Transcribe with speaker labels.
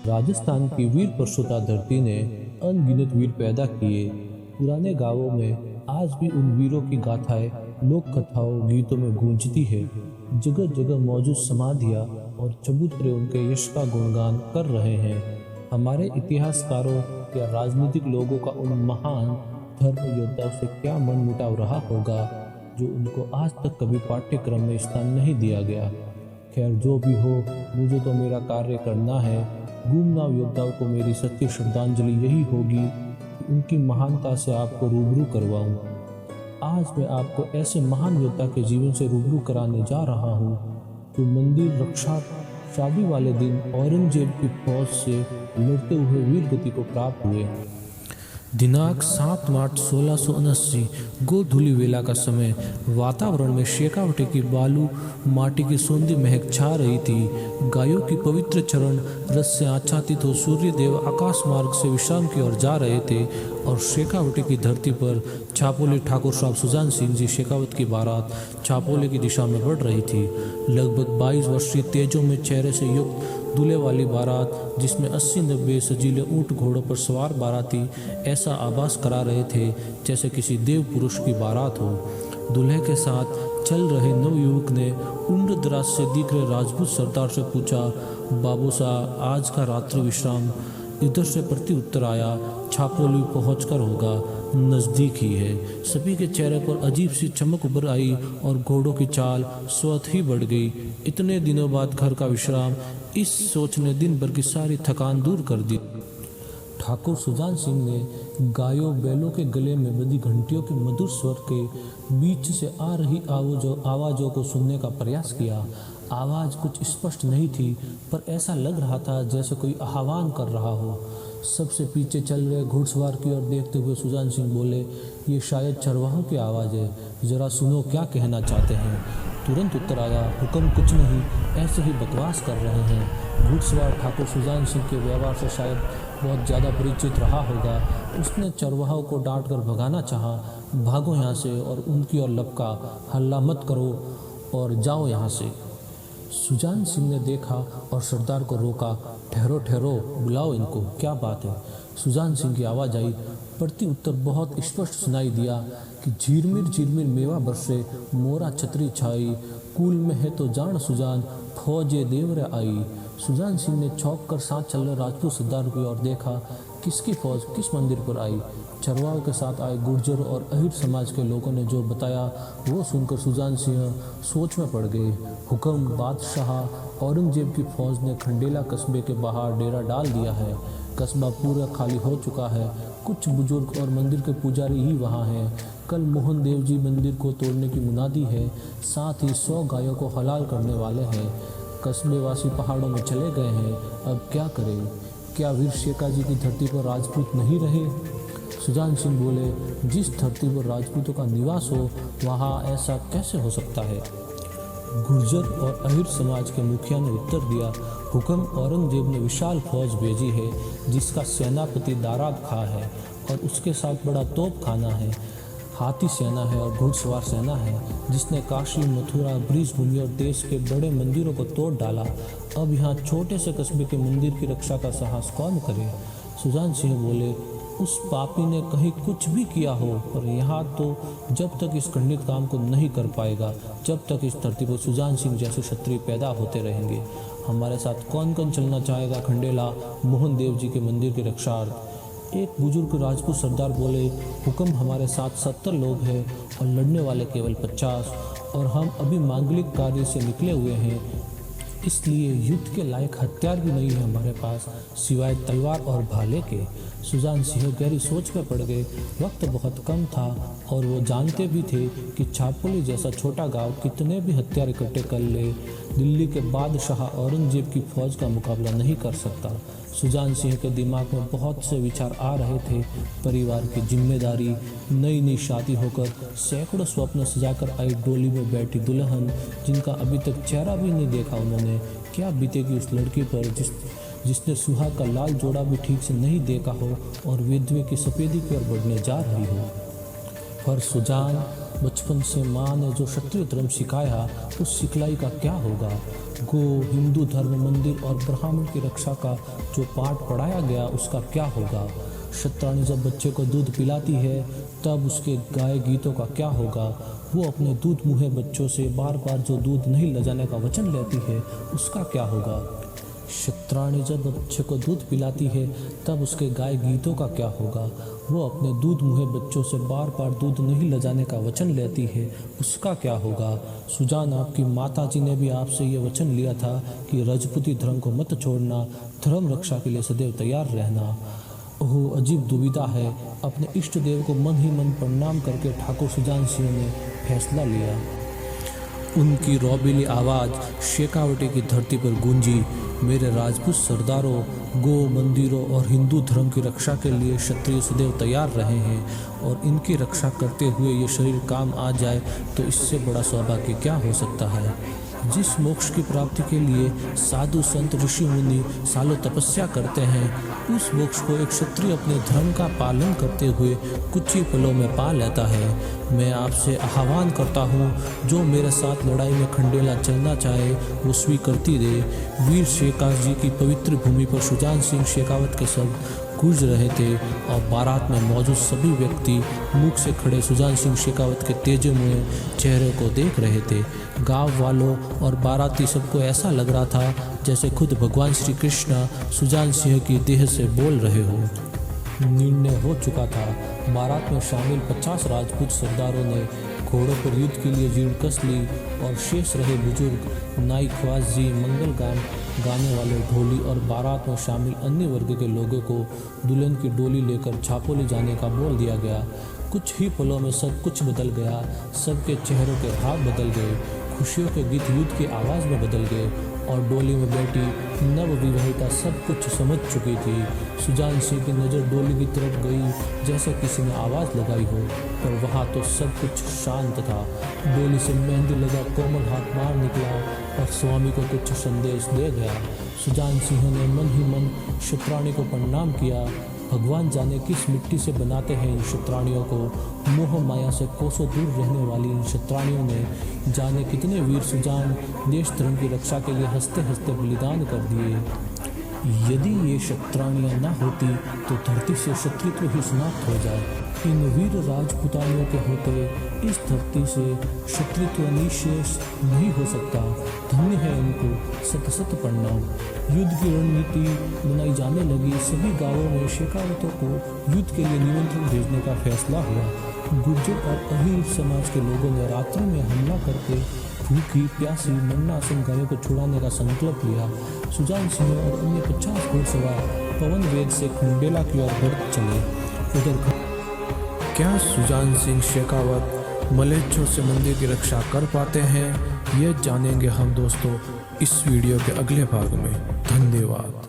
Speaker 1: राजस्थान की वीर प्रसूता धरती ने अनगिनत वीर पैदा किए। पुराने गांवों में आज भी उन वीरों की गाथाएं लोक कथाओं गीतों में गूंजती है। जगह जगह मौजूद समाधियां और चबूतरे उनके यश का गुणगान कर रहे हैं। हमारे इतिहासकारों या राजनीतिक लोगों का उन महान धर्म योद्धाओं से क्या मनमुटाव रहा होगा जो उनको आज तक कभी पाठ्यक्रम में स्थान नहीं दिया गया। खैर जो भी हो, मुझे तो मेरा कार्य करना है। गुमनाम योद्धाओं को मेरी सच्ची श्रद्धांजलि यही होगी कि उनकी महानता से आपको रूबरू करवाऊं। आज मैं आपको ऐसे महान योद्धा के जीवन से रूबरू कराने जा रहा हूं जो मंदिर रक्षा शादी वाले दिन औरंगजेब की फौज से लड़ते हुए वीर गति को प्राप्त हुए। दिनांक 7 मार्च 1679 गोधूली वेला का समय। वातावरण में शेखावटी की बालू माटी की सौंधी महक छा रही थी। गायों की पवित्र चरण रस से आच्छादित हो सूर्य देव आकाश मार्ग से विश्राम की ओर जा रहे थे और शेखावटी की धरती पर छापोली ठाकुर साहब सुजान सिंह जी शेखावत की बारात छापोली की दिशा में बढ़ रही थी। लगभग 22 वर्षीय तेजों में चेहरे से युक्त दूल्हे वाली बारात, जिसमें 80-90 सजीले ऊंट घोड़ों पर सवार बाराती ऐसा आभास करा रहे थे जैसे किसी देव पुरुष की बारात हो। दूल्हे के साथ चल रहे नवयुवक ने उम्र दराज से दिख रहे राजपूत सरदार से पूछा, बाबू साहब आज का रात्रि विश्राम? इधर से प्रति उत्तर आया, छापोली पहुंचकर होगा, नज़दीक ही है। सभी के चेहरे पर अजीब सी चमक उभर आई और घोड़ों की चाल स्वतः ही बढ़ गई। इतने दिनों बाद घर का विश्राम, इस सोच ने दिन भर की सारी थकान दूर कर दी। ठाकुर सुजान सिंह ने गायों बैलों के गले में बंधी घंटियों के मधुर स्वर के बीच से आ रही आवाज़ों को सुनने का प्रयास किया। आवाज़ कुछ स्पष्ट नहीं थी, पर ऐसा लग रहा था जैसे कोई आह्वान कर रहा हो। सबसे पीछे चल रहे घुड़सवार की ओर देखते हुए सुजान सिंह बोले, ये शायद चरवाहों की आवाज़ है, ज़रा सुनो क्या कहना चाहते हैं। तुरंत उत्तर आया, हुक्म कुछ नहीं, ऐसे ही बकवास कर रहे हैं। घुड़सवार ठाकुर सुजान सिंह के व्यवहार से शायद बहुत ज़्यादा परिचित रहा होगा। उसने चरवाहों को डांट कर भगाना चाहा, भागो यहाँ से, और उनकी ओर लपका, हल्ला मत करो और जाओ यहाँ से। सुजान सिंह ने देखा और सरदार को रोका, ठहरो ठहरो, बुलाओ इनको, क्या बात है। सुजान सिंह की आवाज़ आई। प्रति उत्तर बहुत स्पष्ट सुनाई दिया कि झिरमिर झिरमिर मेवा बरसे, मोरा छतरी छाई, कुल में है तो जान सुजान, फौजे देवरे आई। सुजान सिंह ने चौंक कर साथ चल रहे राजपूत सरदार की ओर देखा। किसकी फौज किस मंदिर पर आई? चरवाहों के साथ आए गुर्जर और अहिर समाज के लोगों ने जो बताया वो सुनकर सुजान सिंह सोच में पड़ गए। हुक्म बादशाह, औरंगजेब की फौज ने खंडेला कस्बे के बाहर डेरा डाल दिया है। कस्बा पूरा खाली हो चुका है, कुछ बुजुर्ग और मंदिर के पुजारी ही वहाँ हैं। कल मोहन देव जी मंदिर को तोड़ने की मुनादी है, साथ ही 100 गायों को हलाल करने वाले हैं। कस्बे वासी पहाड़ों में चले गए हैं, अब क्या करें? क्या वीर शेखा जी की धरती पर राजपूत नहीं रहे? सुजान सिंह बोले, जिस धरती पर राजपूतों का निवास हो वहाँ ऐसा कैसे हो सकता है? गुर्जर और अहिर समाज के मुखिया ने उत्तर दिया, हुक्म औरंगजेब ने विशाल फौज भेजी है जिसका सेनापति दाराद खां है और उसके साथ बड़ा तोप खाना है, हाथी सेना है और घुड़सवार सेना है, जिसने काशी, मथुरा, ब्रिजभूमि और देश के बड़े मंदिरों को तोड़ डाला। अब यहाँ छोटे से कस्बे के मंदिर की रक्षा का साहस कौन करे? सुजान सिंह बोले, उस पापी ने कहीं कुछ भी किया हो, पर यहाँ तो जब तक इस खंडित काम को नहीं कर पाएगा, जब तक इस धरती पर सुजान सिंह जैसे क्षत्रिय पैदा होते रहेंगे। हमारे साथ कौन कौन चलना चाहेगा खंडेला मोहन देव जी के मंदिर की रक्षार्थ? एक बुजुर्ग राजपूत सरदार बोले, हुक्म हमारे साथ 70 लोग हैं और लड़ने वाले केवल 50, और हम अभी मांगलिक कार्य से निकले हुए हैं, इसलिए युद्ध के लायक हथियार भी नहीं है हमारे पास सिवाय तलवार और भाले के। सुजान सिंह गहरी सोच में पड़ गए। वक्त बहुत कम था और वो जानते भी थे कि छापोली जैसा छोटा गांव कितने भी हथियार इकट्ठे कर ले, दिल्ली के बादशाह औरंगजेब की फौज का मुकाबला नहीं कर सकता। सुजान सिंह के दिमाग में बहुत से विचार आ रहे थे। परिवार की जिम्मेदारी, नई नई शादी होकर सैकड़ों स्वप्न सजाकर आई डोली में बैठी दुल्हन जिनका अभी तक चेहरा भी नहीं देखा उन्होंने, क्या बीतेगी उस लड़की पर जिसने सुहाग का लाल जोड़ा भी ठीक से नहीं देखा हो और विधवे की सफेदी की ओर बढ़ने जा रही हो। पर सुजान, बचपन से माँ ने जो क्षत्रिय धर्म सिखाया उस सिखलाई का क्या होगा? गो, हिंदू धर्म, मंदिर और ब्राह्मण की रक्षा का जो पाठ पढ़ाया गया उसका क्या होगा? क्षत्राणी जब बच्चे को दूध पिलाती है तब उसके गाए गीतों का क्या होगा? वो अपने दूध मुँहे बच्चों से बार बार जो दूध नहीं ले जाने का वचन लेती है उसका क्या होगा? क्षत्राणी जब बच्चे को दूध पिलाती है तब उसके गाए गीतों का क्या होगा? वो अपने दूध मुँहे बच्चों से बार बार दूध नहीं ले जाने का वचन लेती है उसका क्या होगा? सुजान, आपकी माता जी ने भी आपसे ये वचन लिया था कि राजपूती धर्म को मत छोड़ना, धर्म रक्षा के लिए सदैव तैयार रहना। ओह, अजीब दुविधा है। अपने इष्ट देव को मन ही मन प्रणाम करके ठाकुर सुजान सिंह ने फैसला लिया। उनकी रौबीली आवाज़ शेखावटी की धरती पर गूंजी। मेरे राजपूत सरदारों, गो, मंदिरों और हिंदू धर्म की रक्षा के लिए क्षत्रिय सदैव तैयार रहे हैं और इनकी रक्षा करते हुए ये शरीर काम आ जाए तो इससे बड़ा सौभाग्य क्या हो सकता है? जिस मोक्ष की प्राप्ति के लिए साधु संत ऋषि मुनि सालों तपस्या करते हैं, उस मोक्ष को एक क्षत्रिय अपने धर्म का पालन करते हुए कुछ ही पलों में पा लेता है। मैं आपसे आह्वान करता हूँ, जो मेरे साथ लड़ाई में खंडेला चलना चाहे वो स्वीकृति दे। वीर शेखावत जी की पवित्र भूमि पर सुजान सिंह शेखावत के शब्द गूंज रहे थे और बारात में मौजूद सभी व्यक्ति मुख से खड़े सुजान सिंह शेखावत के तेजोमय चेहरे को देख रहे थे। गांव वालों और बाराती सबको ऐसा लग रहा था जैसे खुद भगवान श्री कृष्ण सुजान सिंह की देह से बोल रहे हो। निर्णय हो चुका था। बारात में शामिल 50 राजपूत सरदारों ने घोड़ों पर युद्ध के लिए जीर्ण कस ली और शेष रहे बुजुर्ग, नाई, ख्वास जी, मंगल गान गाने वाले, ढोली और बारात में शामिल अन्य वर्ग के लोगों को दुल्हन की डोली लेकर झापोली जाने का बोल दिया गया। कुछ ही पलों में सब कुछ बदल गया। सबके चेहरों के भाव बदल गए। खुशियों के गीत युद्ध की आवाज़ में बदल गए और डोली में बैठी नव विवाहिता सब कुछ समझ चुकी थी। सुजान सिंह की नज़र डोली की तरफ गई जैसे किसी ने आवाज़ लगाई हो, पर वहाँ तो सब कुछ शांत था। डोली से मेहंदी लगा कोमल हाथ बाहर निकला और स्वामी को कुछ संदेश दे गया। सुजान सिंह ने मन ही मन क्षत्राणी को प्रणाम किया। भगवान जाने किस मिट्टी से बनाते हैं इन क्षत्राणियों को। मोह माया से कोसों दूर रहने वाली इन क्षत्राणियों ने जाने कितने वीर सुजान देश धर्म की रक्षा के लिए हंसते हंसते बलिदान कर दिए। यदि ये क्षत्राणियाँ न होती तो धरती से क्षत्रित्व ही समाप्त हो जाए। इन वीर राजपुतानियों के होते इस धरती से क्षत्रित्व निशेष नहीं हो सकता। धन्य है इनको, सत सत प्रणाम। युद्ध की रणनीति बनाई जाने लगी। सभी गांवों में शेखावतों को युद्ध के लिए निमंत्रण भेजने का फैसला हुआ। गुर्जर और अहीर समाज के लोगों ने रात्रि में हमला करके भूखी प्यासी मन्नासन गायों को छुड़ाने का संकल्प लिया। सुजान सिंह और अन्य 50 घोड़सवार पवन वेग से खंडेला की ओर बढ़ चले। उधर क्या सुजान सिंह शेखावत मलेच्छों से मंदिर की रक्षा कर पाते हैं? ये जानेंगे हम दोस्तों इस वीडियो के अगले भाग में। धन्यवाद।